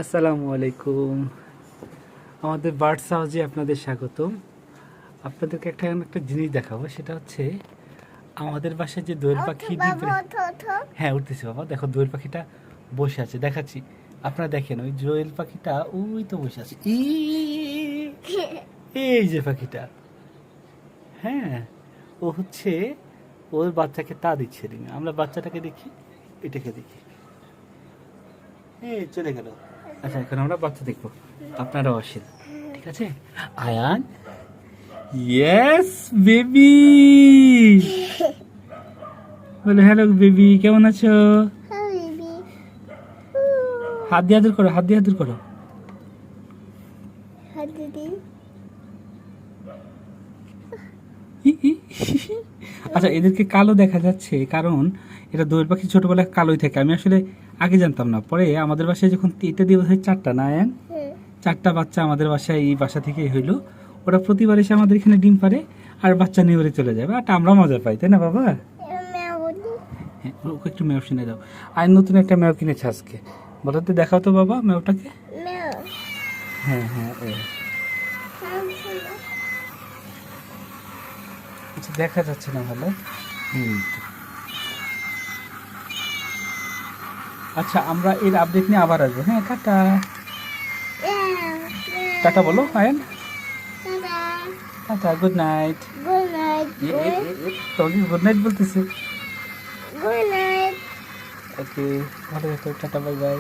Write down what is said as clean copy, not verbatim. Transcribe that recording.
আসসালামু আলাইকুম। আমাদের বার্ডস হাউসে আপনাদের স্বাগতম। আপনাদেরকে একটা জিনিস দেখাবো, সেটা হচ্ছে আমাদের বাসায় যে দোয়েল পাখি হ্যাঁ উঠতেছে বাবা, দেখো দোয়েল পাখিটা বসে আছে, দেখাচ্ছি। আপনারা দেখেন ওই দোয়েল পাখিটা ওই তো বসে আছে, এই যে পাখিটা, হ্যাঁ ও হচ্ছে ওর বাচ্চাকে তা দিচ্ছে রিঙে। আমরা বাচ্চাটাকে দেখি, এটাকে দেখি, এই চলে গেল। আচ্ছা এখন আমরা বাচ্চা দেখবো, আপনারাও আসেন, ঠিক আছে? আয়ান, ইয়েস বেবি, বলে হ্যালো বেবি, কেমন আছো? হাত দিয়ে আদর করো, হাত দিয়ে আদর করো। আচ্ছা এদেরকে কালো দেখা যাচ্ছে কারণ এটা দোয়েল পাখি ছোটবেলায় কালোই থাকে। আমি আসলে আগে জানতাম না, পরে আমাদের বাসায় যখন এটা দিয়ে বোধ হয় 4টা না আয়ান, 4টা বাচ্চা আমাদের বাসায় এই বাসা থেকেই হইলো। ওরা প্রতিবার এসে আমাদের এখানে ডিম পারে আর বাচ্চা নিয়ে ওরে চলে যাবে, আর আমরা মজা পাই, তাই না বাবা? হ্যাঁ ওকে একটু ম্যাও শুনে দাও। আর নতুন একটা ম্যাও কিনেছে আজকে, বলো তো, দেখাও তো বাবা ম্যাওটাকে। হ্যাঁ হ্যাঁ আচ্ছা দেখা যাচ্ছে না ভালো। আচ্ছা আমরা এর আপডেট নিয়ে আবার আসবো। হ্যাঁ টাটা, টাটা বলো আয়ান, টাটা, গুড নাইট। তোকে গুড নাইট বলতেছে। ওকে ভালো থেকো, টাটা, বাই বাই।